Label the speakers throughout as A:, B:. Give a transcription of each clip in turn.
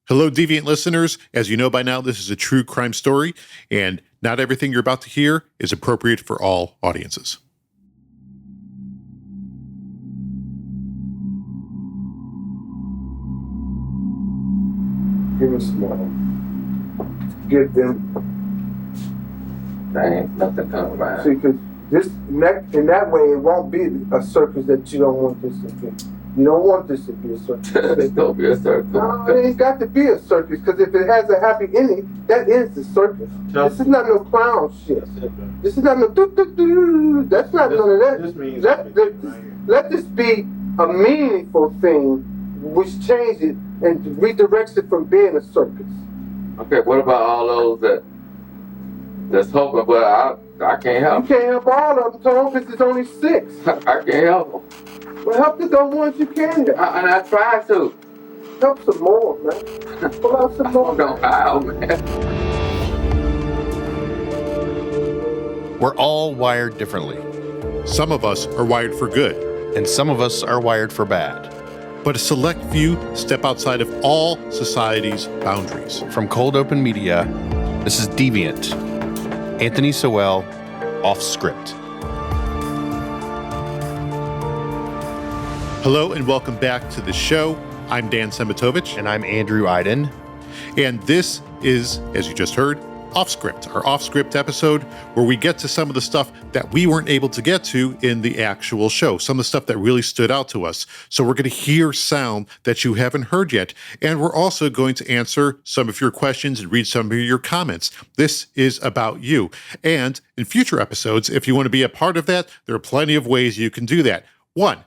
A: Hello, Deviant listeners. As you know by now, this is a true crime story, and not everything you're about to hear is appropriate for all audiences.
B: Give me some more. Give them.
C: There ain't nothing coming around.
B: See, because in that way, it won't be a circus that you don't want this to be. You don't want this to be a circus.
C: It's gonna be a circus.
B: No, it ain't got to be a circus, because if it has a happy ending, that is the circus. This is not no clown shit. This is not no that's not none of that.
D: This means
B: let this be a meaningful thing which changes it and redirects it from being a circus.
C: Okay, what about all those that's hoping, but I can't help
B: You can't help all of them, Tom, because there's only 6.
C: them. I can't help them.
B: Well, help the dumb ones you can help.
C: And I try to.
B: Help some more, man. Pull out some more.
C: Don't how, man.
E: We're all wired differently,
A: Some of us are wired for good,
E: and some of us are wired for bad.
A: but a select few step outside of all society's boundaries.
E: From Cold Open Media, this is Deviant. Anthony Sowell, off script.
A: Hello, and welcome back to the show. I'm Dan Szematowicz,
E: And I'm Andrew Iden.
A: and this is, as you just heard, Off Script, our Off Script episode where we get to some of the stuff that we weren't able to get to in the actual show, some of the stuff that really stood out to us. So we're going to hear sound that you haven't heard yet, and we're also going to answer some of your questions and read some of your comments. This is about you. And in future episodes, if you want to be a part of that, there are plenty of ways you can do that. 1,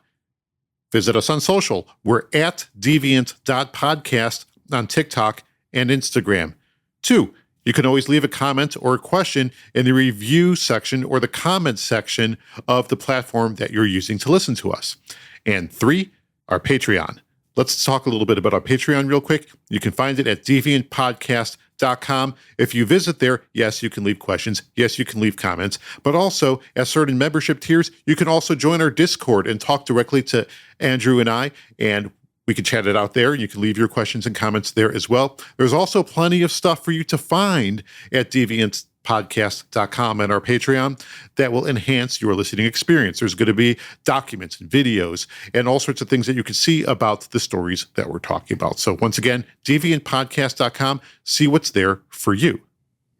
A: visit us on social. We're at deviant.podcast on TikTok and Instagram. 2, you can always leave a comment or a question in the review section or the comments section of the platform that you're using to listen to us. And 3, our Patreon. Let's talk a little bit about our Patreon real quick. You can find it at deviantpodcast.com. If you visit there, yes, you can leave questions. Yes, you can leave comments. But also, at certain membership tiers, you can also join our Discord and talk directly to Andrew and I, and we can chat it out there. You can leave your questions and comments there as well. There's also plenty of stuff for you to find at deviantpodcast.com and our Patreon that will enhance your listening experience. There's going to be documents and videos and all sorts of things that you can see about the stories that we're talking about. So once again, deviantpodcast.com, see what's there for you.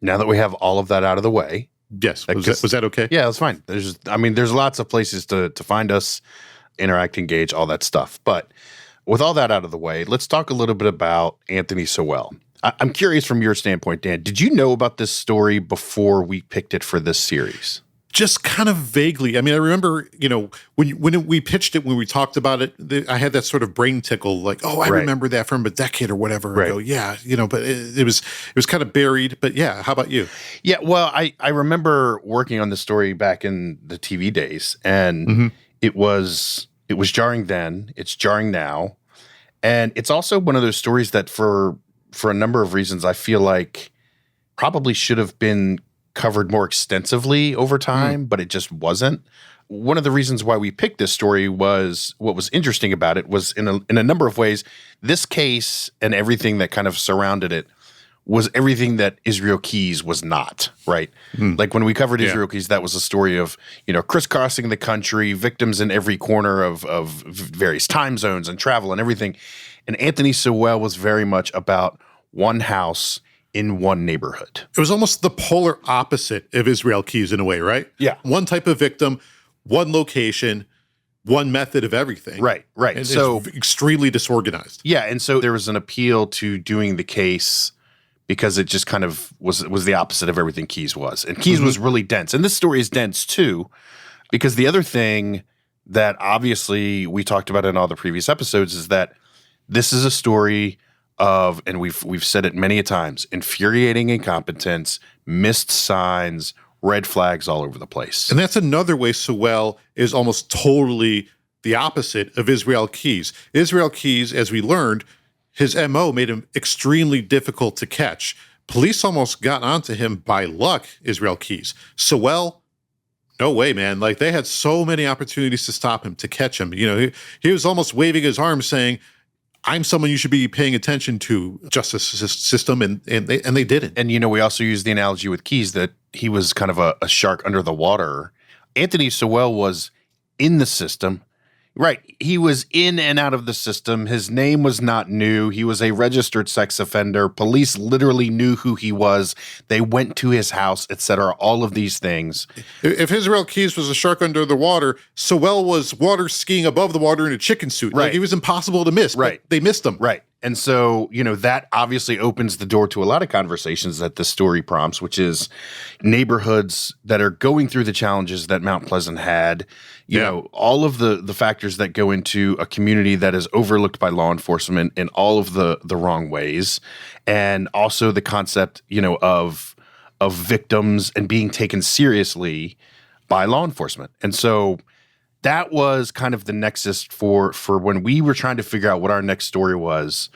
E: Now that we have all of that out of the way.
A: Yes. Was that okay?
E: Yeah, that's fine. There's lots of places to find us, interact, engage, all that stuff. But with all that out of the way, let's talk a little bit about Anthony Sowell. I'm curious from your standpoint, Dan, did you know about this story before we picked it for this series?
A: Just kind of vaguely. I mean, I remember, when we pitched it, when we talked about it, I had that sort of brain tickle, like, I remember that from a decade or whatever ago. Yeah, but it was kind of buried. But yeah, how about you?
E: Yeah, well, I remember working on this story back in the TV days, and it was jarring then. It's jarring now, and it's also one of those stories that, for a number of reasons, I feel like probably should have been covered more extensively over time, but it just wasn't. One of the reasons why we picked this story was what was interesting about it was in a number of ways, this case and everything that kind of surrounded it was everything that Israel Keys was not, right? Like when we covered Israel Keys, that was a story of, crisscrossing the country, victims in every corner of various time zones and travel and everything. And Anthony Sowell was very much about one house in one neighborhood.
A: It was almost the polar opposite of Israel Keys in a way, right?
E: Yeah.
A: One type of victim, one location, one method of everything.
E: Right.
A: And
E: So
A: it's extremely disorganized.
E: yeah, and so there was an appeal to doing the case because it just kind of was the opposite of everything Keys was. And Keys was really dense. And this story is dense too, because the other thing that obviously we talked about in all the previous episodes is that this is a story of, and we've said it many a times, infuriating incompetence, missed signs, red flags all over the place.
A: And that's another way Sowell is almost totally the opposite of Israel Keys. Israel Keys, as we learned, his MO made him extremely difficult to catch. Police almost got onto him by luck, Israel Keys. Sowell, no way, man. Like, they had so many opportunities to stop him, to catch him. He was almost waving his arms saying, I'm someone you should be paying attention to, justice system, and they didn't.
E: And, we also use the analogy with Keyes that he was kind of a shark under the water. Anthony Sowell was in the system. Right. He was in and out of the system. His name was not new. He was a registered sex offender. Police literally knew who he was. They went to his house, etc. All of these things.
A: If Israel Keyes was a shark under the water, Sowell was water skiing above the water in a chicken suit.
E: Right.
A: Like, he was impossible to miss.
E: Right.
A: But they missed him.
E: Right. And so, that obviously opens the door to a lot of conversations that the story prompts, which is neighborhoods that are going through the challenges that Mount Pleasant had, you know, all of the factors that go into a community that is overlooked by law enforcement in all of the wrong ways. And also the concept, of victims and being taken seriously by law enforcement. And so that was kind of the nexus for when we were trying to figure out what our next story was.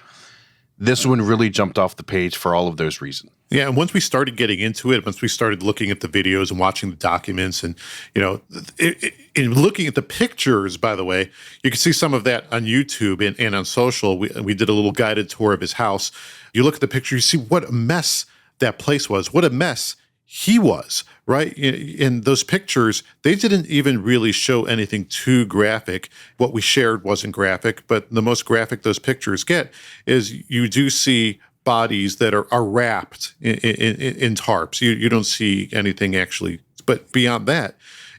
E: This one really jumped off the page for all of those reasons.
A: Yeah, and once we started getting into it, once we started looking at the videos and watching the documents and, in looking at the pictures, by the way, you can see some of that on YouTube and on social. We did a little guided tour of his house. You look at the picture, you see what a mess that place was, what a mess he was, right? In those pictures, they didn't even really show anything too graphic. What we shared wasn't graphic, but the most graphic those pictures get is you do see bodies that are wrapped in tarps. You don't see anything actually. But beyond that,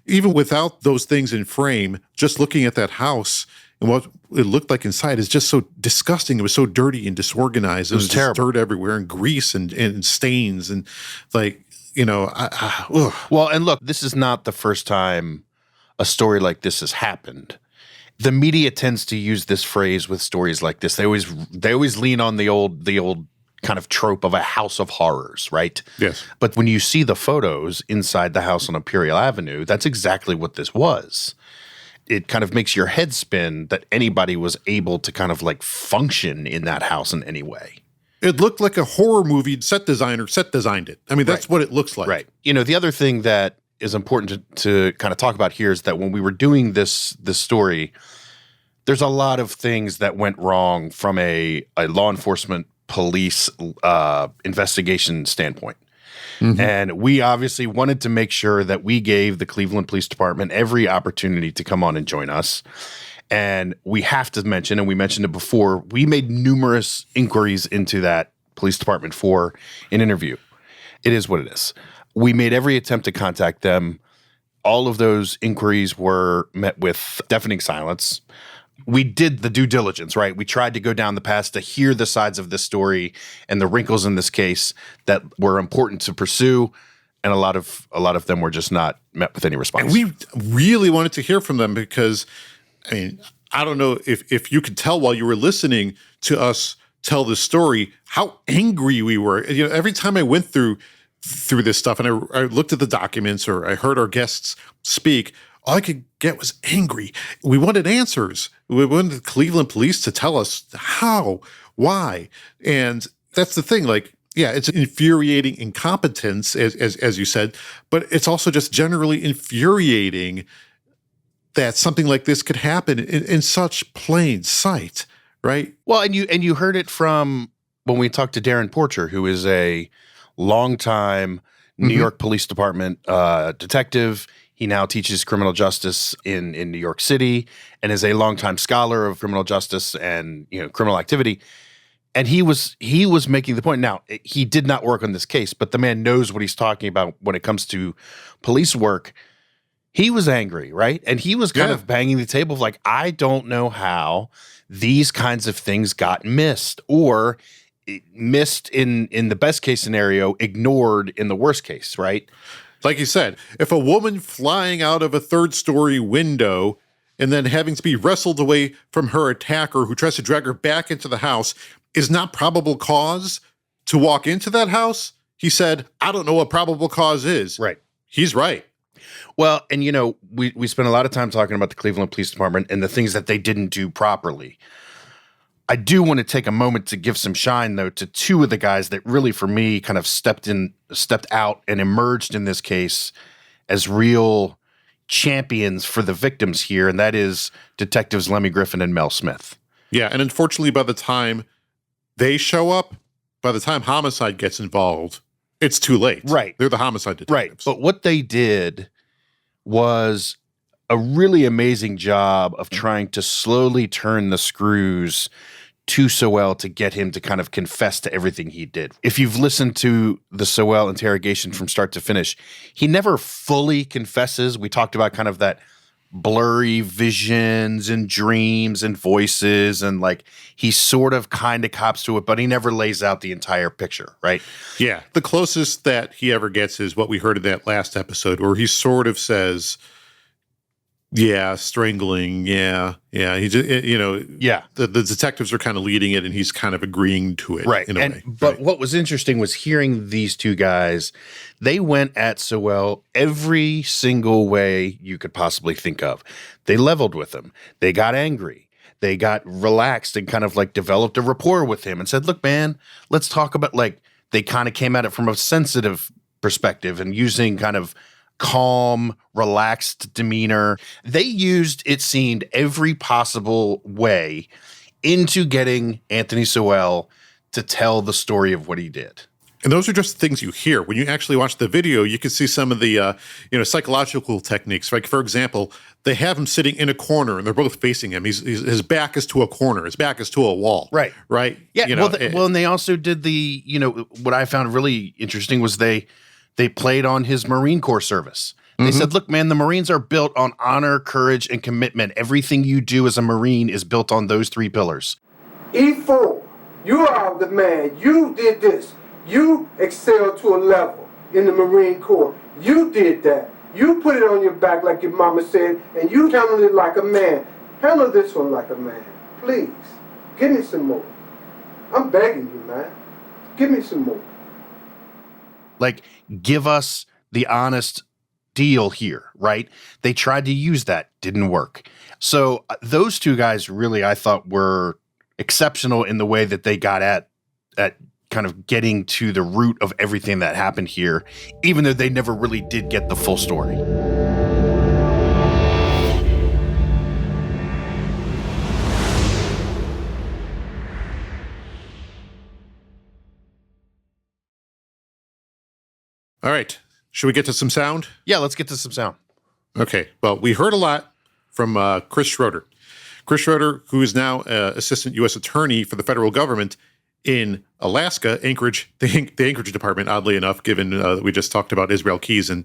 A: even without those things in frame, just looking at that house and what it looked like inside is just so disgusting. It was so dirty and disorganized. It was
E: terrible.
A: Dirt everywhere and grease and stains and like,
E: Well, and look, this is not the first time a story like this has happened. The media tends to use this phrase with stories like this. They always lean on the old kind of trope of a house of horrors, right?
A: Yes.
E: But when you see the photos inside the house on Imperial Avenue, that's exactly what this was. It kind of makes your head spin that anybody was able to kind of like function in that house in any way.
A: It looked like a horror movie set designed it. I mean, that's what it looks like.
E: Right. The other thing that is important to kind of talk about here is that when we were doing this story, there's a lot of things that went wrong from a law enforcement police investigation standpoint. Mm-hmm. And we obviously wanted to make sure that we gave the Cleveland Police Department every opportunity to come on and join us. And we have to mention, and we mentioned it before, we made numerous inquiries into that police department for an interview. It is what it is. We made every attempt to contact them. All of those inquiries were met with deafening silence. We did the due diligence, right? We tried to go down the path to hear the sides of this story and the wrinkles in this case that were important to pursue. And a lot of them were just not met with any response.
A: And we really wanted to hear from them because, I mean, I don't know if you could tell while you were listening to us tell the story how angry we were. Every time I went through this stuff and I looked at the documents or I heard our guests speak, all I could get was angry. We wanted answers. We wanted the Cleveland police to tell us how, why. And that's the thing, like, yeah, it's infuriating incompetence, as you said, but it's also just generally infuriating that something like this could happen in such plain sight, right?
E: Well, and you heard it from when we talked to Darren Porcher, who is a longtime New York Police Department detective. He now teaches criminal justice in New York City and is a longtime scholar of criminal justice and criminal activity. And he was making the point. Now, he did not work on this case, but the man knows what he's talking about when it comes to police work. He was angry, right? And he was kind of banging the table of like, I don't know how these kinds of things got missed, or missed in the best case scenario, ignored in the worst case, right?
A: Like you said, if a woman flying out of a third-story window and then having to be wrestled away from her attacker who tries to drag her back into the house is not probable cause to walk into that house, he said, I don't know what probable cause is.
E: Right.
A: He's right.
E: Well, and we spent a lot of time talking about the Cleveland Police Department and the things that they didn't do properly. I do want to take a moment to give some shine, though, to two of the guys that really, for me, kind of stepped out and emerged in this case as real champions for the victims here, and that is Detectives Lemmy Griffin and Mel Smith.
A: Yeah, and unfortunately, by the time they show up, by the time homicide gets involved, it's too late.
E: Right.
A: They're the homicide detectives.
E: Right. But what they did was a really amazing job of trying to slowly turn the screws to Sowell to get him to kind of confess to everything he did. If you've listened to the Sowell interrogation from start to finish, he never fully confesses. We talked about kind of that blurry visions and dreams and voices, and like he sort of kind of cops to it, but he never lays out the entire picture, right?
A: Yeah. The closest that he ever gets is what we heard in that last episode where he sort of says, yeah, strangling. Yeah. He just, the detectives are kind of leading it and he's kind of agreeing to it.
E: Right.
A: In a way.
E: But what was interesting was hearing these two guys, they went at Sowell every single way you could possibly think of. They leveled with him. They got angry. They got relaxed and kind of like developed a rapport with him and said, look, man, let's talk about, like, they kind of came at it from a sensitive perspective and using kind of calm, relaxed demeanor. They used, it seemed, every possible way into getting Anthony Sowell to tell the story of what he did.
A: And those are just things you hear. When you actually watch the video, you can see some of the psychological techniques. Like, for example, they have him sitting in a corner and they're both facing him. His back is to a corner. His back is to a wall.
E: Right.
A: Right?
E: Yeah. And they also did the, what I found really interesting was they played on his Marine Corps service. They said, look, man, the Marines are built on honor, courage, and commitment. Everything you do as a Marine is built on those three pillars.
B: E4, you are the man. You did this. You excelled to a level in the Marine Corps. You did that. You put it on your back like your mama said, and you handled it like a man. Handle this one like a man. Please, give me some more. I'm begging you, man. Give me some more.
E: Like, give us the honest deal here, right? They tried to use that, didn't work. So those two guys really, I thought, were exceptional in the way that they got at kind of getting to the root of everything that happened here, even though they never really did get the full story.
A: All right. Should we get to some sound?
E: Yeah, let's get to some sound.
A: Okay. Well, we heard a lot from Chris Schroeder. Chris Schroeder, who is now Assistant U.S. Attorney for the federal government in Alaska, Anchorage, the Anchorage Department, oddly enough, given that we just talked about Israel Keys, and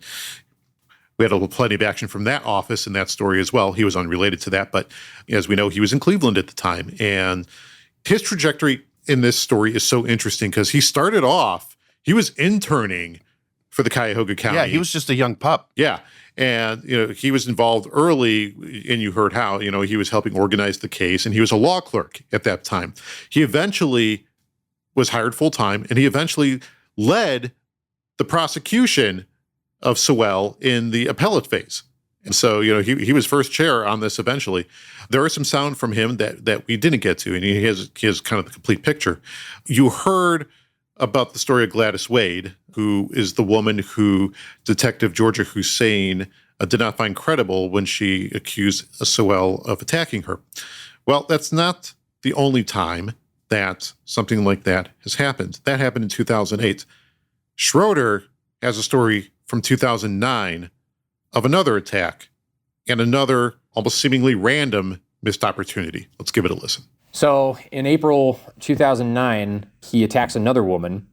A: we had plenty of action from that office in that story as well. He was unrelated to that, but as we know, he was in Cleveland at the time. And his trajectory in this story is so interesting because he started off, he was interning for the Cuyahoga County.
E: Yeah, he was just a young pup.
A: Yeah. And, he was involved early, and you heard how, he was helping organize the case, and he was a law clerk at that time. He eventually was hired full-time, and he eventually led the prosecution of Sowell in the appellate phase. And so, he was first chair on this eventually. There is some sound from him that we didn't get to, and he has kind of the complete picture. You heard about the story of Gladys Wade, who is the woman who Detective Georgia Hussein did not find credible when she accused Sowell of attacking her. Well, that's not the only time that something like that has happened. That happened in 2008. Schroeder has a story from 2009 of another attack and another almost seemingly random missed opportunity. Let's give it a listen.
D: So in April 2009, he attacks another woman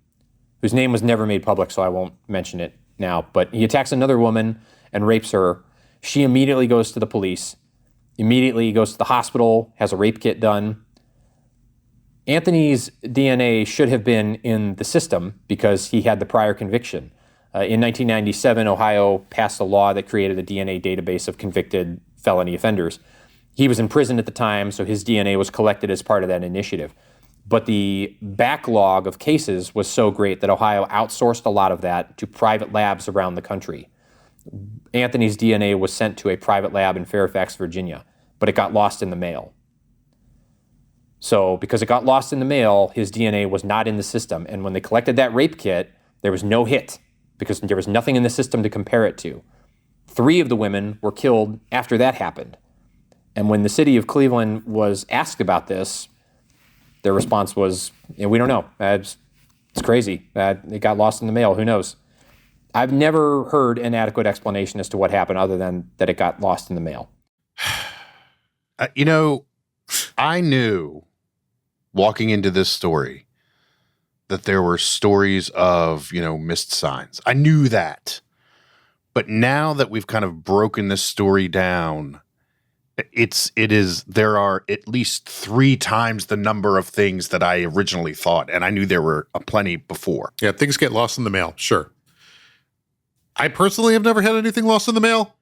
D: whose name was never made public, so I won't mention it now. But he attacks another woman and rapes her. She immediately goes to the police, immediately goes to the hospital, has a rape kit done. Anthony's DNA should have been in the system because he had the prior conviction. In 1997, Ohio passed a law that created a DNA database of convicted felony offenders. He was in prison at the time, so his DNA was collected as part of that initiative. But the backlog of cases was so great that Ohio outsourced a lot of that to private labs around the country. Anthony's DNA was sent to a private lab in Fairfax, Virginia, but it got lost in the mail. So because it got lost in the mail, his DNA was not in the system. And when they collected that rape kit, there was no hit because there was nothing in the system to compare it to. 3 of the women were killed after that happened. And when the city of Cleveland was asked about this, their response was, we don't know. It's crazy. It got lost in the mail. Who knows? I've never heard an adequate explanation as to what happened other than that it got lost in the mail.
E: I knew walking into this story that there were stories of, missed signs. I knew that. But now that we've kind of broken this story down, there are at least 3 times the number of things that I originally thought. And I knew there were plenty before.
A: Yeah, things get lost in the mail. Sure. I personally have never had anything lost in the mail.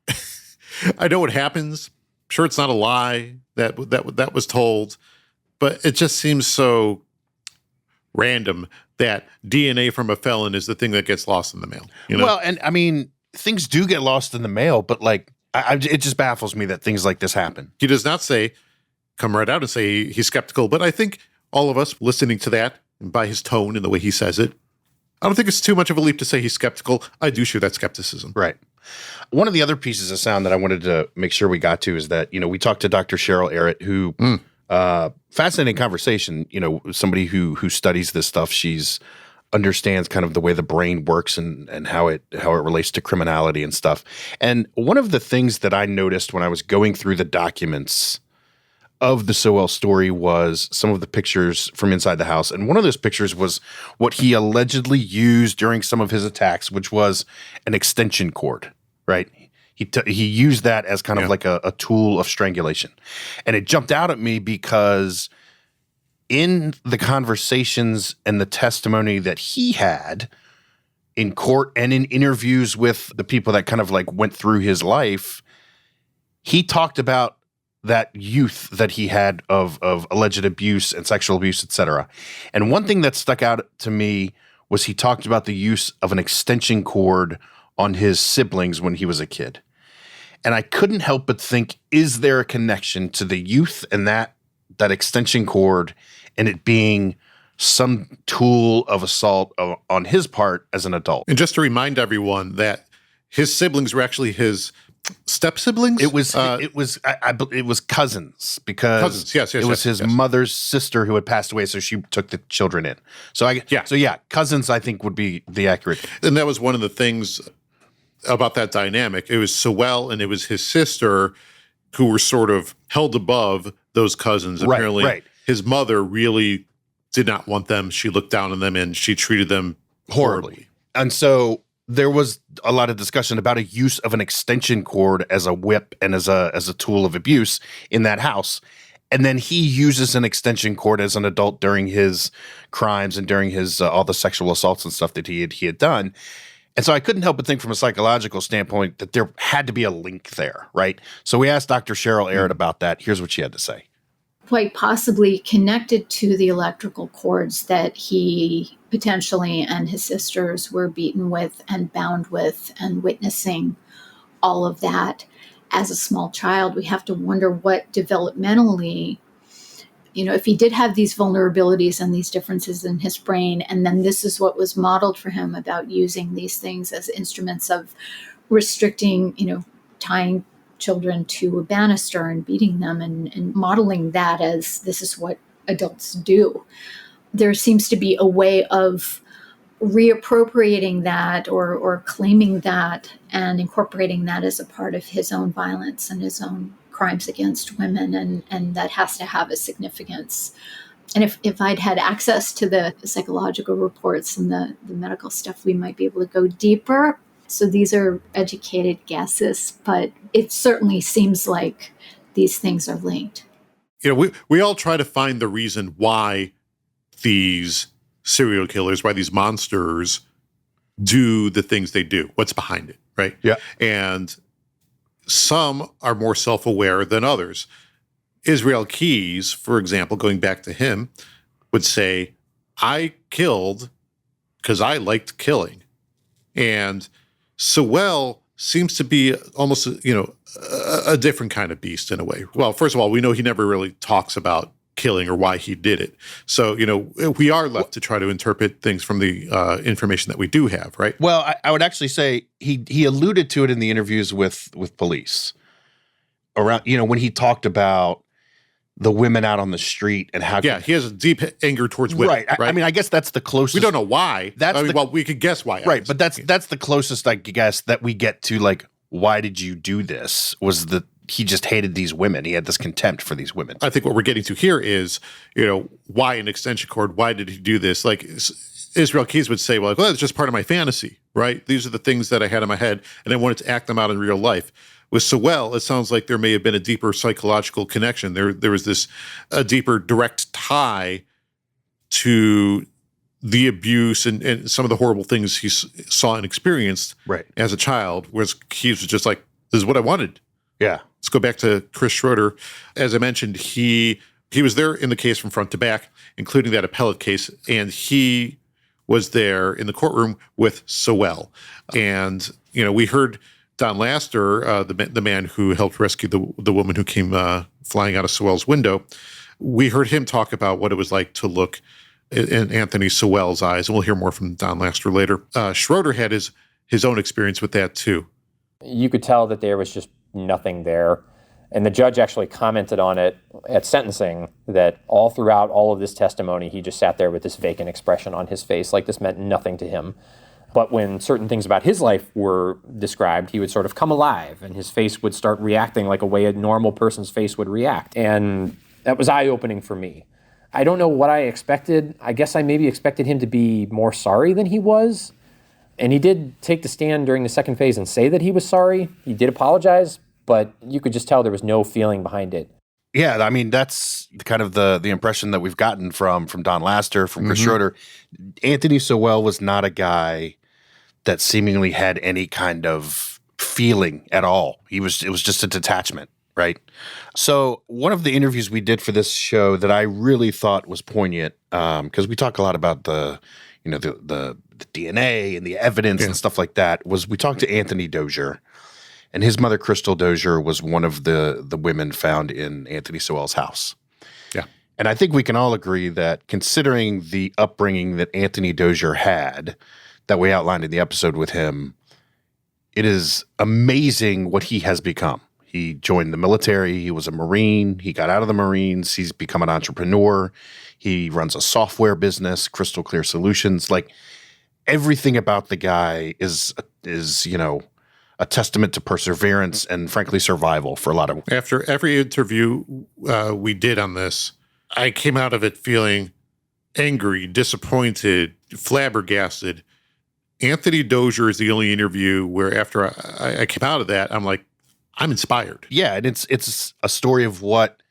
A: I know what happens. Sure, it's not a lie that was told, but it just seems so random that DNA from a felon is the thing that gets lost in the mail.
E: Well, and I mean, things do get lost in the mail, but it just baffles me that things like this happen.
A: He does not come right out and say he's skeptical, but I think all of us listening to that, and by his tone and the way he says it, I don't think it's too much of a leap to say he's skeptical. I do share that skepticism.
E: Right. One of the other pieces of sound that I wanted to make sure we got to is that, we talked to Dr. Cheryl Arrett, who, fascinating conversation, somebody who studies this stuff. She's understands kind of the way the brain works and how it relates to criminality and stuff. And one of the things that I noticed when I was going through the documents of the Sowell story was some of the pictures from inside the house. And one of those pictures was what he allegedly used during some of his attacks, which was an extension cord, right? He used that as kind of like a tool of strangulation. And it jumped out at me because in the conversations and the testimony that he had in court and in interviews with the people that kind of went through his life, he talked about that youth that he had of alleged abuse and sexual abuse, etc. And one thing that stuck out to me was he talked about the use of an extension cord on his siblings when he was a kid. And I couldn't help but think, is there a connection to the youth and that extension cord and it being some tool of assault on his part as an adult?
A: And just to remind everyone that his siblings were actually his step siblings.
E: It was cousins because
A: yes,
E: it was his mother's sister who had passed away, so she took the children in. So cousins I think would be the accurate.
A: And that was one of the things about that dynamic. It was Sowell and it was his sister who were sort of held above those cousins. Apparently,
E: right.
A: His mother really did not want them. She looked down on them and she treated them horribly.
E: And so there was a lot of discussion about a use of an extension cord as a whip and as a tool of abuse in that house. And then he uses an extension cord as an adult during his crimes and during his all the sexual assaults and stuff that he had done. And so I couldn't help but think from a psychological standpoint that there had to be a link there, right? So we asked Dr. Cheryl Arrett about that. Here's what she had to say.
F: Quite possibly connected to the electrical cords that he potentially and his sisters were beaten with and bound with, and witnessing all of that as a small child. We have to wonder what developmentally, if he did have these vulnerabilities and these differences in his brain, and then this is what was modeled for him about using these things as instruments of restricting, tying children to a banister and beating them and modeling that as this is what adults do. There seems to be a way of reappropriating that or claiming that and incorporating that as a part of his own violence and his own crimes against women, and that has to have a significance. And if I'd had access to the psychological reports and the medical stuff, we might be able to go deeper. So these are educated guesses, but it certainly seems like these things are linked.
A: We all try to find the reason why these serial killers, why these monsters do the things they do. What's behind it, right?
E: Yeah.
A: And some are more self-aware than others. Israel Keyes, for example, going back to him, would say, I killed because I liked killing. And Sowell seems to be almost, a different kind of beast in a way. Well, first of all, we know he never really talks about killing or why he did it. So, we are left to try to interpret things from the information that we do have, right?
E: Well, I would actually say he alluded to it in the interviews with police, around, when he talked about the women out on the street and how.
A: Yeah, he has a deep anger towards women.
E: Right. I mean, I guess that's the closest.
A: We don't know why. Well, we could guess why.
E: Right, but that's the closest, I guess, that we get to, like, why did you do this? Was that he just hated these women. He had this contempt for these women.
A: I think what we're getting to here is, why an extension cord? Why did he do this? Like Israel Keys would say, well, it's just part of my fantasy, right? These are the things that I had in my head, and I wanted to act them out in real life. With Sowell, it sounds like there may have been a deeper psychological connection. There was a deeper direct tie to the abuse and some of the horrible things he saw and experienced as a child, whereas Keys was just like, this is what I wanted.
E: Yeah.
A: Let's go back to Chris Schroeder. As I mentioned, he was there in the case from front to back, including that appellate case, and he was there in the courtroom with Sowell. And, we heard Don Laster, the man who helped rescue the woman who came flying out of Sowell's window. We heard him talk about what it was like to look in Anthony Sowell's eyes, and we'll hear more from Don Laster later. Schroeder had his own experience with that too.
D: You could tell that there was just nothing there. And the judge actually commented on it at sentencing, that all throughout all of this testimony, he just sat there with this vacant expression on his face, like this meant nothing to him. But when certain things about his life were described, he would sort of come alive and his face would start reacting like a way a normal person's face would react. And that was eye-opening for me. I don't know what I expected. I guess I maybe expected him to be more sorry than he was. And he did take the stand during the second phase and say that he was sorry. He did apologize, but you could just tell there was no feeling behind it.
E: Yeah, I mean, that's kind of the impression that we've gotten from Don Laster, from Chris Schroeder. Anthony Sowell was not a guy that seemingly had any kind of feeling at all. It was just a detachment, right? So one of the interviews we did for this show that I really thought was poignant, because we talk a lot about the DNA and the evidence and stuff like that, was we talked to Anthony Dozier. And his mother, Crystal Dozier, was one of the women found in Anthony Sowell's house.
A: Yeah.
E: And I think we can all agree that, considering the upbringing that Anthony Dozier had, that we outlined in the episode with him, it is amazing what he has become. He joined the military. He was a Marine. He got out of the Marines. He's become an entrepreneur. He runs a software business, Crystal Clear Solutions. Like, everything about the guy is a testament to perseverance and, frankly, survival for a lot of.
A: After every interview we did on this, I came out of it feeling angry, disappointed, flabbergasted. Anthony Dozier is the only interview where, after I came out of that, I'm like, I'm inspired.
E: Yeah, and it's a story of what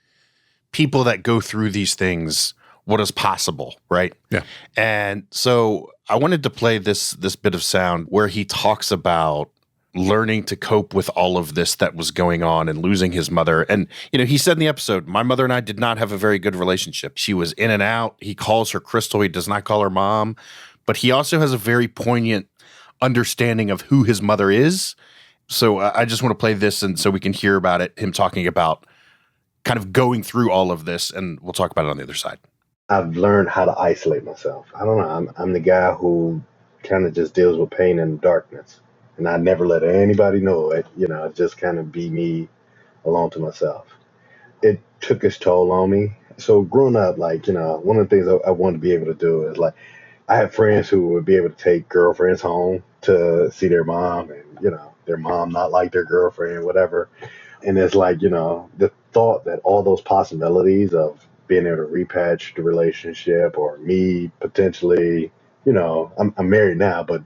E: people that go through these things, what is possible, right?
A: Yeah.
E: And so I wanted to play this bit of sound where he talks about learning to cope with all of this that was going on and losing his mother. And, he said in the episode, my mother and I did not have a very good relationship. She was in and out. He calls her Crystal. He does not call her mom. But he also has a very poignant understanding of who his mother is. So I just want to play this, and so we can hear about it, him talking about kind of going through all of this, and we'll talk about it on the other side.
G: I've learned how to isolate myself. I don't know. I'm the guy who kind of just deals with pain and darkness. And I never let anybody know it, just kind of be me alone to myself. It took its toll on me. So growing up, one of the things I wanted to be able to do is, I had friends who would be able to take girlfriends home to see their mom, and, their mom not like their girlfriend, whatever. And it's the thought that all those possibilities of being able to repatch the relationship, or me potentially, I'm married now, but,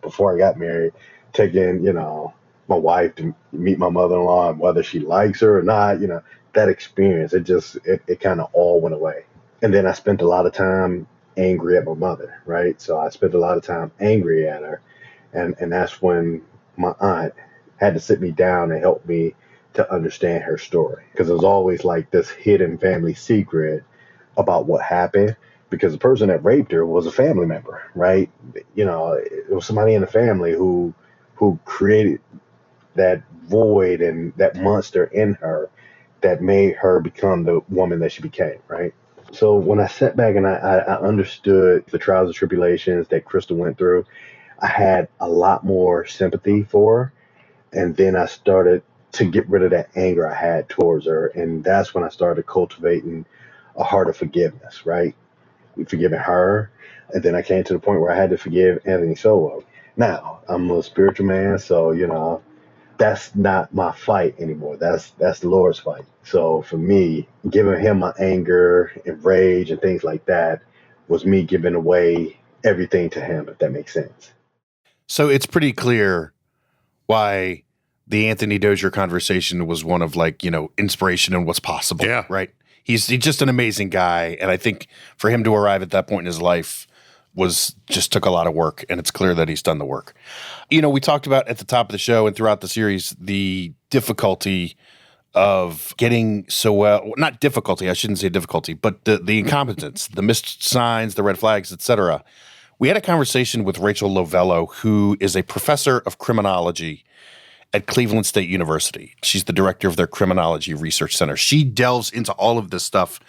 G: before I got married, taking, my wife to meet my mother-in-law, and whether she likes her or not, that experience, it kind of all went away. And then I spent a lot of time angry at my mother, right? So I spent a lot of time angry at her. And that's when my aunt had to sit me down and help me to understand her story. Because it was always like this hidden family secret about what happened, because the person that raped her was a family member, right? It was somebody in the family who created that void and that monster in her that made her become the woman that she became, right? So when I sat back and I understood the trials and tribulations that Crystal went through, I had a lot more sympathy for her. And then I started to get rid of that anger I had towards her. And that's when I started cultivating a heart of forgiveness, right? Forgiving her. And then I came to the point where I had to forgive Anthony Sowell. Now, I'm a spiritual man, so, that's not my fight anymore. That's the Lord's fight. So for me, giving him my anger and rage and things like that was me giving away everything to him, if that makes sense.
E: So it's pretty clear why the Anthony Dozier conversation was one of inspiration and what's possible.
A: Yeah.
E: Right. He's just an amazing guy. And I think for him to arrive at that point in his life took a lot of work, and it's clear that he's done the work. We talked about at the top of the show and throughout the series, the difficulty of getting Sowell, not difficulty, I shouldn't say difficulty, but the incompetence, the missed signs, the red flags, etc. We had a conversation with Rachel Lovello, who is a professor of criminology at Cleveland State University. She's the director of their criminology research center. She delves into all of this stuff.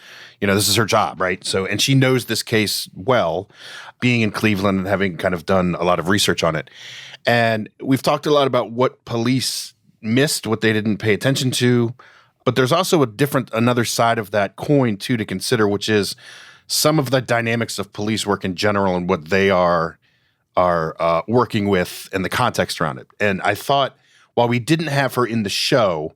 E: This is her job, right? So, and she knows this case well, being in Cleveland and having kind of done a lot of research on it. And we've talked a lot about what police missed, what they didn't pay attention to. But there's also another side of that coin too to consider, which is some of the dynamics of police work in general and what they are working with and the context around it. And I thought, while we didn't have her in the show,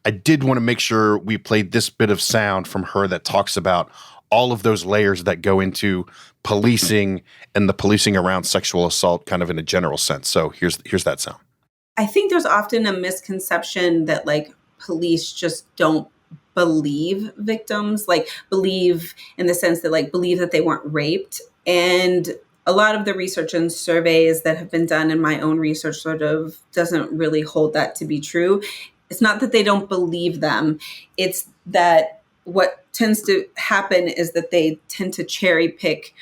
E: I did want to make sure we played this bit of sound from her that talks about all of those layers that go into policing and the policing around sexual assault kind of in a general sense. So here's that sound.
H: I think there's often a misconception that police just don't believe victims, believe in the sense that believe that they weren't raped. And a lot of the research and surveys that have been done in my own research sort of doesn't really hold that to be true. It's not that they don't believe them. It's that what tends to happen is that they tend to cherry pick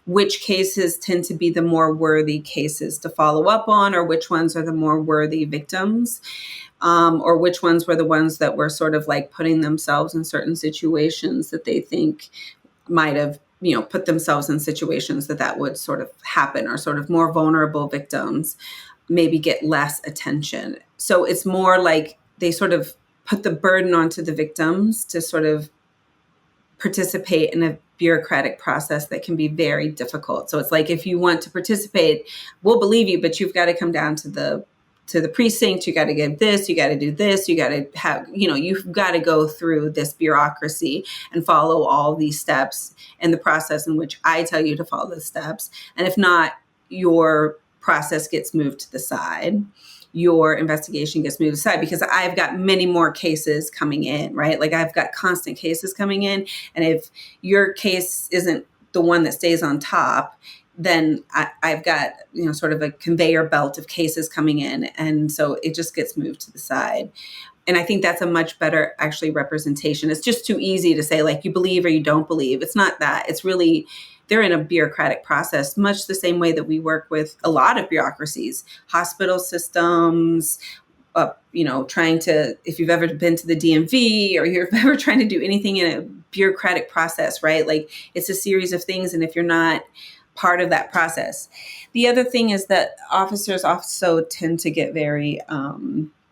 H: which cases tend to be the more worthy cases to follow up on, or which ones are the more worthy victims, or which ones were the ones that were sort of putting themselves in certain situations that they think might have put themselves in situations that would sort of happen, or sort of more vulnerable victims maybe get less attention. So it's more they sort of put the burden onto the victims to sort of participate in a bureaucratic process that can be very difficult. So it's if you want to participate, we'll believe you, but you've got to come down to the precinct, you got to give this, you got to do this, you got to have, you've got to go through this bureaucracy and follow all these steps in the process in which I tell you to follow the steps. And if not, your process gets moved to the side. Your investigation gets moved aside, because I've got many more cases coming in, right? I've got constant cases coming in. And if your case isn't the one that stays on top, then I've got, sort of a conveyor belt of cases coming in. And so it just gets moved to the side. And I think that's a much better actually representation. It's just too easy to say you believe or you don't believe. It's not that. It's really, they're in a bureaucratic process, much the same way that we work with a lot of bureaucracies, hospital systems, trying to, if you've ever been to the DMV or you're ever trying to do anything in a bureaucratic process, right? It's a series of things. And if you're not part of that process, the other thing is that officers also tend to get very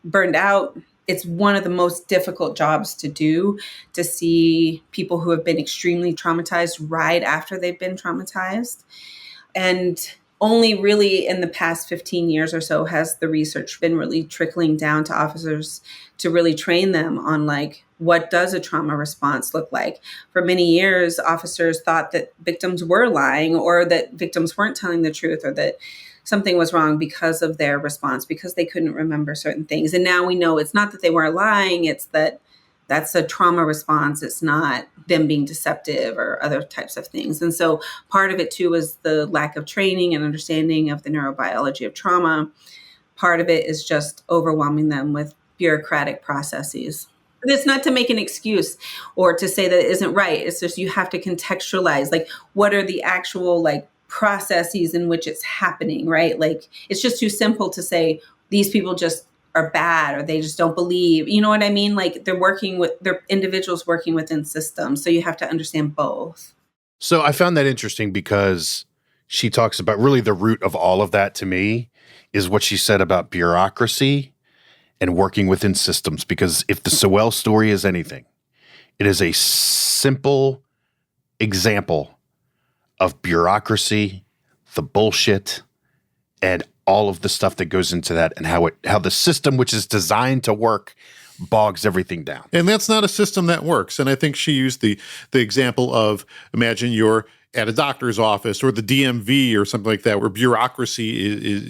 H: burned out. It's one of the most difficult jobs to do, to see people who have been extremely traumatized right after they've been traumatized. And only really in the past 15 years or so has the research been really trickling down to officers to really train them on what does a trauma response look like? For many years, officers thought that victims were lying, or that victims weren't telling the truth, or that something was wrong because of their response, because they couldn't remember certain things. And now we know it's not that they weren't lying, it's that that's a trauma response. It's not them being deceptive or other types of things. And so part of it too is the lack of training and understanding of the neurobiology of trauma. Part of it is just overwhelming them with bureaucratic processes. But it's not to make an excuse or to say that it isn't right. It's just you have to contextualize, what are the actual processes in which it's happening, right? It's just too simple to say these people just are bad or they just don't believe. You know what I mean? They're individuals working within systems. So you have to understand both.
E: So I found that interesting because she talks about really the root of all of that to me is what she said about bureaucracy. and working within systems, because if the Sowell story is anything, it is a simple example of bureaucracy, the bullshit, and all of the stuff that goes into that, and how the system, which is designed to work, bogs everything down.
A: And that's not a system that works. And I think she used the example of, imagine you're at a doctor's office or the DMV or something like that, where bureaucracy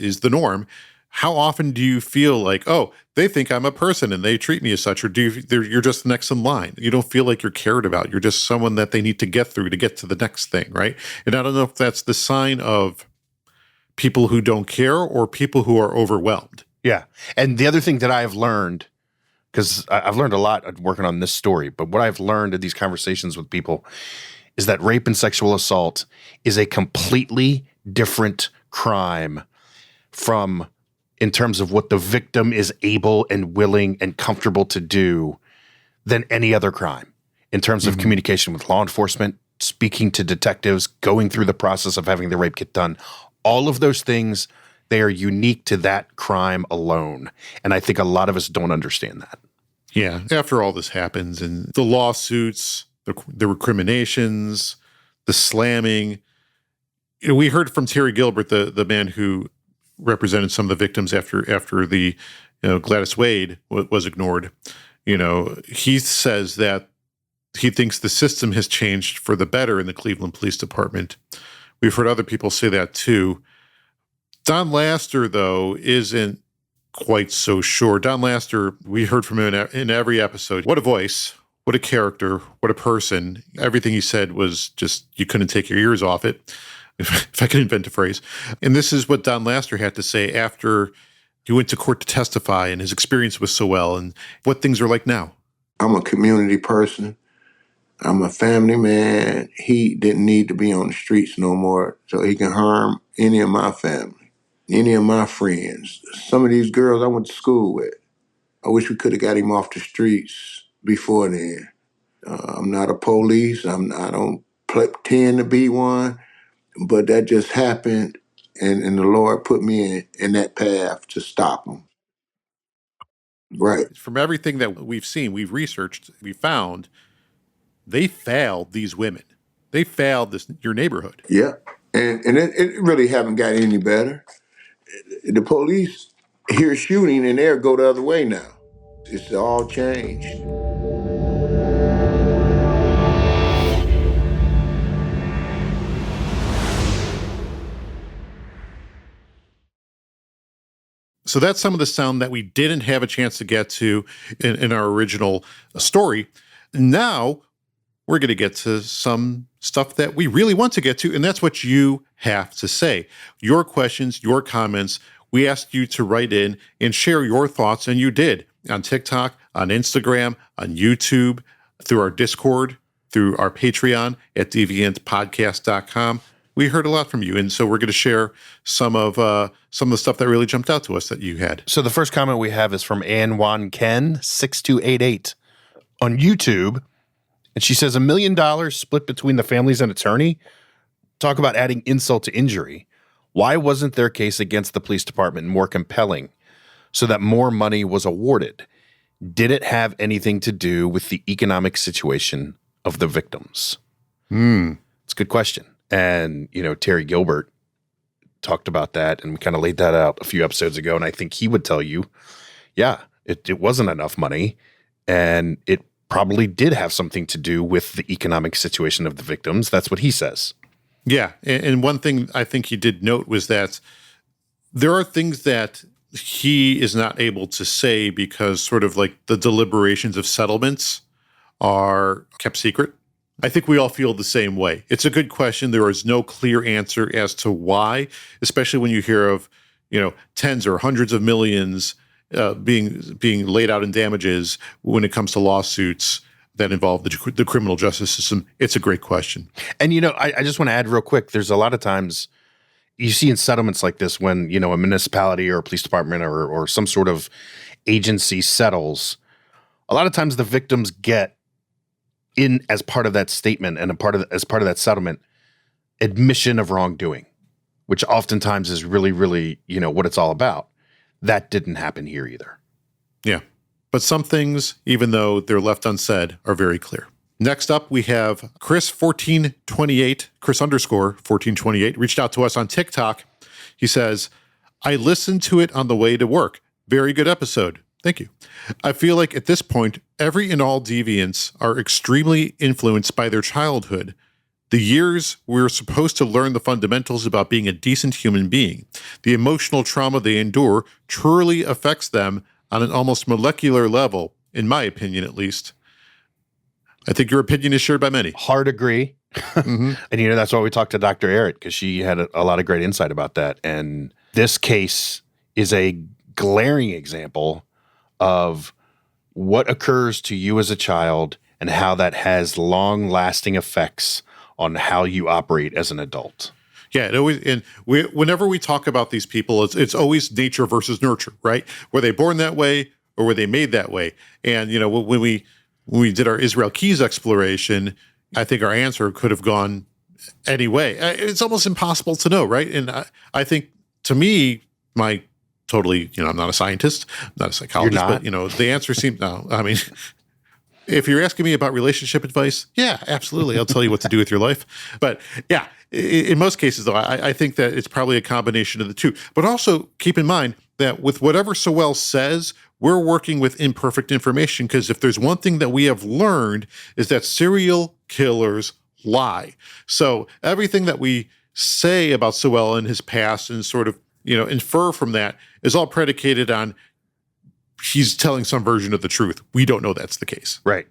A: is the norm. How often do you feel like, oh, they think I'm a person and they treat me as such, or you're just next in line? You don't feel like you're cared about. You're just someone that they need to get through to get to the next thing, right? And I don't know if that's the sign of people who don't care or people who are overwhelmed.
E: Yeah. And the other thing that I have learned, because I've learned a lot working on this story, but what I've learned in these conversations with people is that rape and sexual assault is a completely different crime from, in terms of what the victim is able and willing and comfortable to do, than any other crime. In terms of communication with law enforcement, speaking to detectives, going through the process of having the rape get done, all of those things, they are unique to that crime alone. And I think a lot of us don't understand that.
A: Yeah. After all this happens and the lawsuits, the recriminations, the slamming, we heard from Terry Gilbert, the man who represented some of the victims after the Gladys Wade was ignored. He says that he thinks the system has changed for the better in the Cleveland Police Department. We've heard other people say that too. Don Laster, though, isn't quite so sure. Don Laster, we heard from him in every episode. What a voice, what a character, what a person. Everything he said was just, you couldn't take your ears off it, if I could invent a phrase. And this is what Don Laster had to say after he went to court to testify, and his experience with Sowell and what things are like now.
I: I'm a community person. I'm a family man. He didn't need to be on the streets no more so he can harm any of my family, any of my friends. Some of these girls I went to school with. I wish we could have got him off the streets before then. I'm not a police. I don't pretend to be one, but that just happened, and the Lord put me in that path to stop him. Right.
A: From everything that we've seen, we've researched, we found, they failed these women. They failed your neighborhood.
I: Yeah. And it really haven't got any better. The police hear shooting and they'll go the other way now. It's all changed.
A: So that's some of the sound that we didn't have a chance to get to in our original story. Now we're going to get to some stuff that we really want to get to, and that's what you have to say. Your questions, your comments. We asked you to write in and share your thoughts, and you did on TikTok, on Instagram, on YouTube, through our Discord, through our Patreon at deviantpodcast.com. We heard a lot from you, and so we're going to share some of the stuff that really jumped out to us that you had.
E: So the first comment we have is from Ann Wan Ken 6288 on YouTube. And she says, $1 million split between the families and attorney? Talk about adding insult to injury. Why wasn't their case against the police department more compelling so that more money was awarded? Did it have anything to do with the economic situation of the victims? It's a good question. And, Terry Gilbert talked about that, and we kind of laid that out a few episodes ago. And I think he would tell you, yeah, it wasn't enough money, and it probably did have something to do with the economic situation of the victims. That's what he says.
A: Yeah. And one thing I think he did note was that there are things that he is not able to say because sort of like the deliberations of settlements are kept secret. I think we all feel the same way. It's a good question. There is no clear answer as to why, especially when you hear of, tens or hundreds of millions being laid out in damages when it comes to lawsuits that involve the criminal justice system. It's a great question.
E: And, I just want to add real quick, there's a lot of times you see in settlements like this when, a municipality or a police department or some sort of agency settles, a lot of times the victims get in as part of that statement and as part of that settlement, admission of wrongdoing, which oftentimes is really, really, what it's all about. That didn't happen here either.
A: Yeah. But some things, even though they're left unsaid, are very clear. Next up, we have Chris1428, Chris_1428, reached out to us on TikTok. He says, I listened to it on the way to work. Very good episode. Thank you. I feel like at this point, every and all deviants are extremely influenced by their childhood. The years we're supposed to learn the fundamentals about being a decent human being. The emotional trauma they endure truly affects them on an almost molecular level, in my opinion at least. I think your opinion is shared by many.
E: Hard agree. Mm-hmm. And, that's why we talked to Dr. Eric, because she had a lot of great insight about that. And this case is a glaring example of what occurs to you as a child and how that has long-lasting effects on how you operate as an adult.
A: Yeah, whenever we talk about these people, it's always nature versus nurture, right? Were they born that way or were they made that way? And, when we did our Israel Keys exploration, I think our answer could have gone any way. It's almost impossible to know, right? And I think, to me, I'm not a scientist, I'm not a psychologist, but, the answer seemed, no, I mean, if you're asking me about relationship advice, yeah, absolutely. I'll tell you what to do with your life. But yeah, in most cases, though, I think that it's probably a combination of the two. But also keep in mind that with whatever Sowell says, we're working with imperfect information, because if there's one thing that we have learned is that serial killers lie. So everything that we say about Sowell and his past and sort of, infer from that is all predicated on he's telling some version of the truth. We don't know that's the case.
E: Right.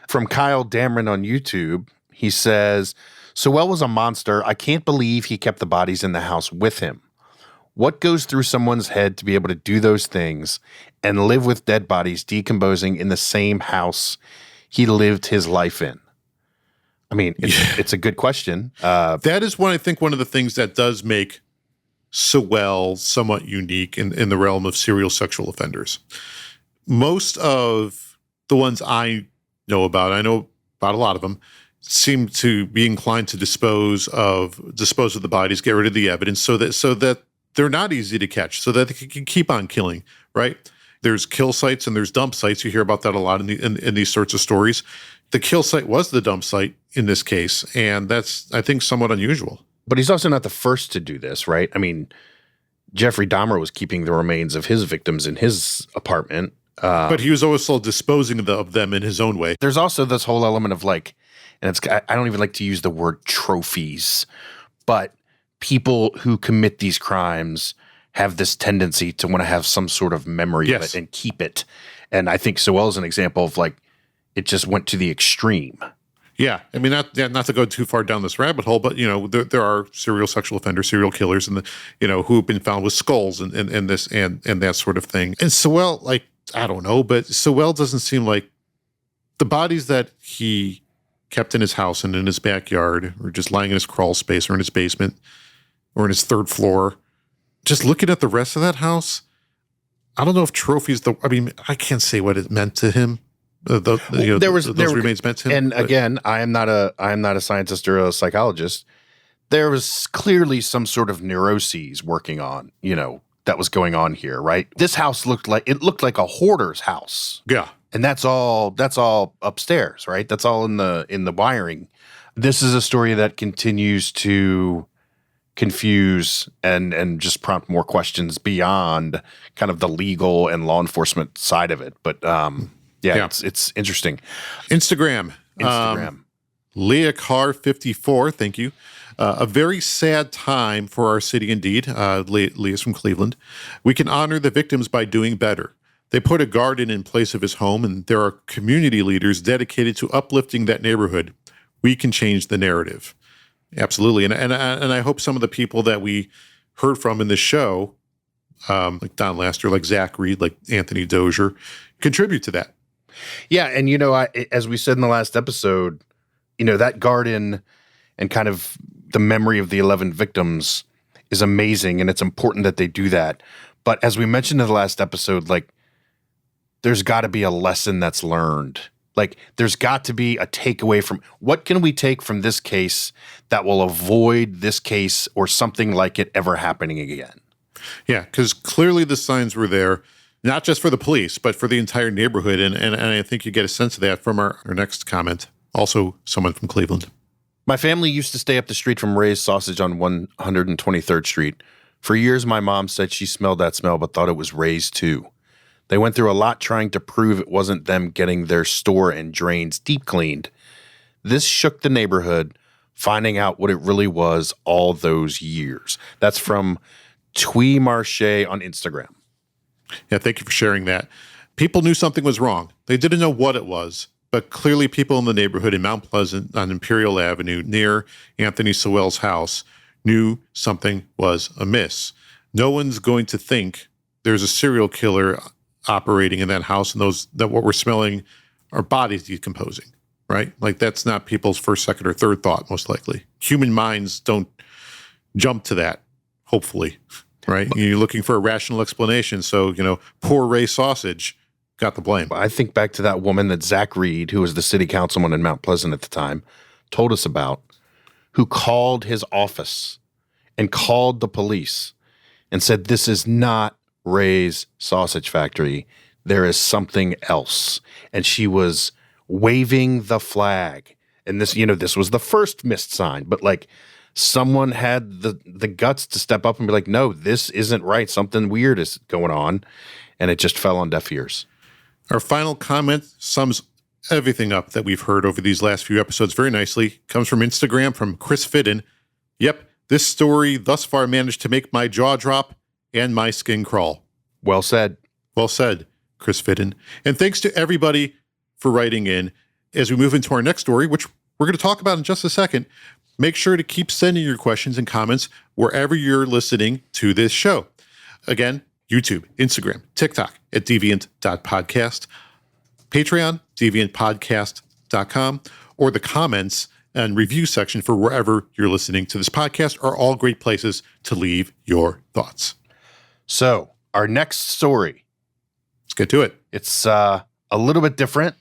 E: From Kyle Dameron on YouTube, he says, Sowell was a monster. I can't believe he kept the bodies in the house with him. What goes through someone's head to be able to do those things and live with dead bodies decomposing in the same house he lived his life in? I mean, it's a good question.
A: That is one of the things that does make Sowell somewhat unique in the realm of serial sexual offenders. Most of the ones I know about a lot of them, seem to be inclined to dispose of the bodies, get rid of the evidence, so that they're not easy to catch, so that they can keep on killing, right? There's kill sites and there's dump sites. You hear about that a lot in these sorts of stories. The kill site was the dump site in this case, and that's, I think, somewhat unusual.
E: But he's also not the first to do this, right? I mean, Jeffrey Dahmer was keeping the remains of his victims in his apartment.
A: But he was also disposing of them in his own way.
E: There's also this whole element of I don't even like to use the word trophies, but people who commit these crimes have this tendency to want to have some sort of memory of it and keep it. And I think Sowell is an example of it just went to the extreme. Yeah.
A: I mean, not to go too far down this rabbit hole, but, there are serial sexual offenders, serial killers, and who've been found with skulls and this and that sort of thing. And Sowell, I don't know, but Sowell doesn't seem like the bodies that he kept in his house and in his backyard, or just lying in his crawl space, or in his basement, or in his third floor. Just looking at the rest of that house, I don't know if trophies. I can't say what it meant to him. Those remains meant to him.
E: And again, I am not a scientist or a psychologist. There was clearly some sort of neuroses working on, that was going on here, right? This house looked like a hoarder's house.
A: Yeah.
E: And that's all upstairs, right? That's all in the wiring. This is a story that continues to confuse and just prompt more questions beyond kind of the legal and law enforcement side of it. But it's interesting.
A: Instagram. Leah Carr 54, thank you. A very sad time for our city indeed. Leah's from Cleveland. We can honor the victims by doing better. They put a garden in place of his home, and there are community leaders dedicated to uplifting that neighborhood. We can change the narrative. Absolutely. And I hope some of the people that we heard from in this show, like Don Laster, like Zach Reed, like Anthony Dozier, contribute to that.
E: Yeah. And, as we said in the last episode, that garden and kind of the memory of the 11 victims is amazing, and it's important that they do that. But as we mentioned in the last episode, there's got to be a lesson that's learned. There's got to be a takeaway from what can we take from this case that will avoid this case or something like it ever happening again?
A: Yeah, because clearly the signs were there. not just for the police, but for the entire neighborhood. And I think you get a sense of that from our next comment. Also, someone from Cleveland.
E: My family used to stay up the street from Ray's Sausage on 123rd Street. For years, my mom said she smelled that smell, but thought it was Ray's too. They went through a lot trying to prove it wasn't them getting their store and drains deep cleaned. This shook the neighborhood, finding out what it really was all those years. That's from Twee Marche on Instagram.
A: Yeah, thank you for sharing that. People knew something was wrong. They didn't know what it was, but clearly people in the neighborhood in Mount Pleasant on Imperial Avenue near Anthony Sowell's house knew something was amiss. No one's going to think there's a serial killer operating in that house and that what we're smelling are bodies decomposing, right? Like that's not people's first, second, or third thought, most likely. Human minds don't jump to that, hopefully, right? You're looking for a rational explanation. So, poor Ray Sausage got the blame.
E: I think back to that woman that Zach Reed, who was the city councilman in Mount Pleasant at the time, told us about, who called his office and called the police and said, this is not Ray's Sausage Factory. There is something else. And she was waving the flag. And this, this was the first missed sign, but like someone had the guts to step up and be like, no, this isn't right. Something weird is going on. And it just fell on deaf ears.
A: Our final comment sums everything up that we've heard over these last few episodes very nicely. Comes from Instagram from Chris Fidden. Yep, this story thus far managed to make my jaw drop and my skin crawl.
E: Well said.
A: Well said, Chris Fidden. And thanks to everybody for writing in. As we move into our next story, which we're going to talk about in just a second, make sure to keep sending your questions and comments wherever you're listening to this show. Again, YouTube, Instagram, TikTok at deviant.podcast, Patreon, deviantpodcast.com, or the comments and review section for wherever you're listening to this podcast are all great places to leave your thoughts.
E: So, our next story.
A: Let's get to it.
E: It's a little bit different.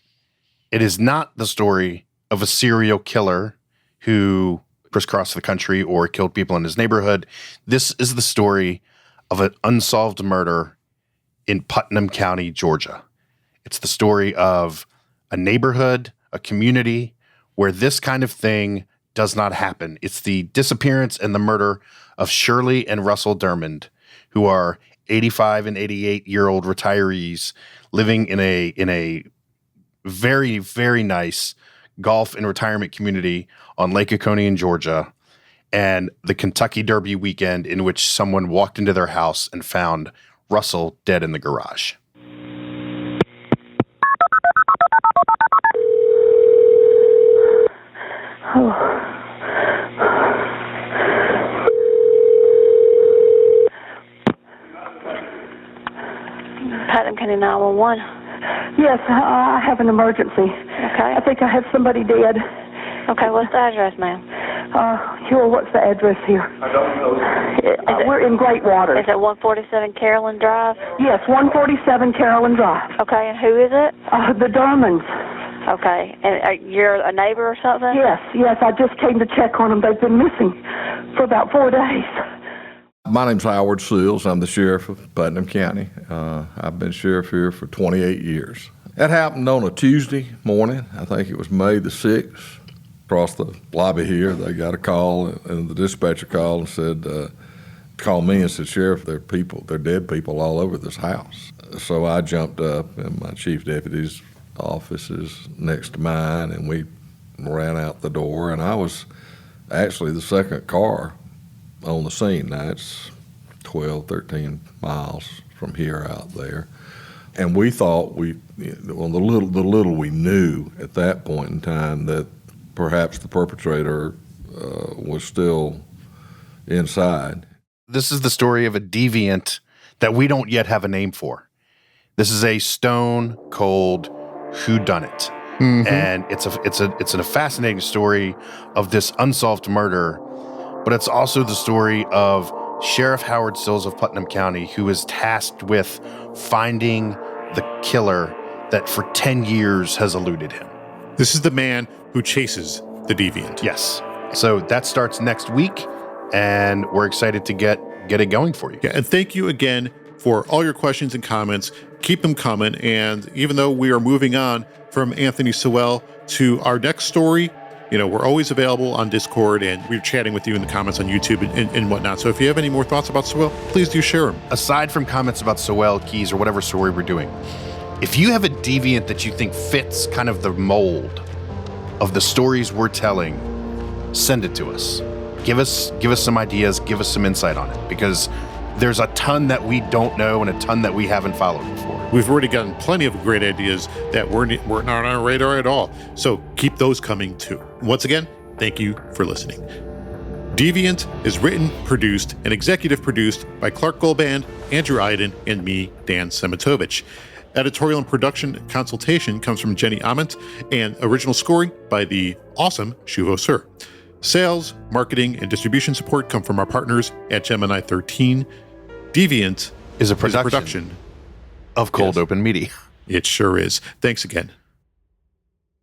E: It is not the story of a serial killer who crisscrossed the country or killed people in his neighborhood. This is the story of an unsolved murder in Putnam County, Georgia. It's the story of a neighborhood, a community where this kind of thing does not happen. It's the disappearance and the murder of Shirley and Russell Dermond, who are 85 and 88-year-old retirees living in a very, very nice golf and retirement community on Lake Oconee in Georgia, and the Kentucky Derby weekend in which someone walked into their house and found Russell dead in the garage.
J: Putnam County 911.
K: Yes, I have an emergency.
J: Okay.
K: I think I have somebody dead.
J: Okay, what's the address, ma'am?
K: Huel, what's the address here?
J: I don't know.
K: We're in Greatwater.
J: Is it 147 Carolyn Drive?
K: Yes, 147 Carolyn Drive.
J: Okay, and who is it?
K: The Dermonds.
J: Okay, and you're a neighbor or something?
K: Yes, I just came to check on them. They've been missing for about 4 days.
L: My name's Howard Seals. I'm the sheriff of Putnam County. I've been sheriff here for 28 years. That happened on a Tuesday morning. I think it was May the 6th. Across the lobby here, they got a call, and the dispatcher called and said, called me and said, Sheriff, there are dead people all over this house. So I jumped up, and my chief deputy's office is next to mine, and we ran out the door, and I was actually the second car on the scene. Now it's 12, 13 miles from here out there. And we thought the little we knew at that point in time that perhaps the perpetrator was still inside.
E: This is the story of a deviant that we don't yet have a name for. This is a stone cold whodunit. Mm-hmm. And it's a fascinating story of this unsolved murder, but it's also the story of Sheriff Howard Sills of Putnam County, who is tasked with finding the killer that for 10 years has eluded him.
A: This is the man who chases the deviant.
E: Yes. So that starts next week, and we're excited to get it going for you.
A: Yeah, and thank you again for all your questions and comments. Keep them coming. And even though we are moving on from Anthony Sowell to our next story, we're always available on Discord, and we're chatting with you in the comments on YouTube and whatnot. So if you have any more thoughts about Sowell, please do share them.
E: Aside from comments about Sowell, Keys, or whatever story we're doing, if you have a deviant that you think fits kind of the mold of the stories we're telling, send it to us. Give us some ideas, give us some insight on it, because there's a ton that we don't know and a ton that we haven't followed before.
A: We've already gotten plenty of great ideas that weren't on our radar at all. So keep those coming too. Once again, thank you for listening. Deviant is written, produced, and executive produced by Clark Goldband, Andrew Iden, and me, Dan Szematowicz. Editorial and production consultation comes from Jenny Ament, and original scoring by the awesome Shuvo Sir. Sales, marketing, and distribution support come from our partners at Gemini 13. Deviant
E: is a production of Cold Open Media.
A: It sure is. Thanks again.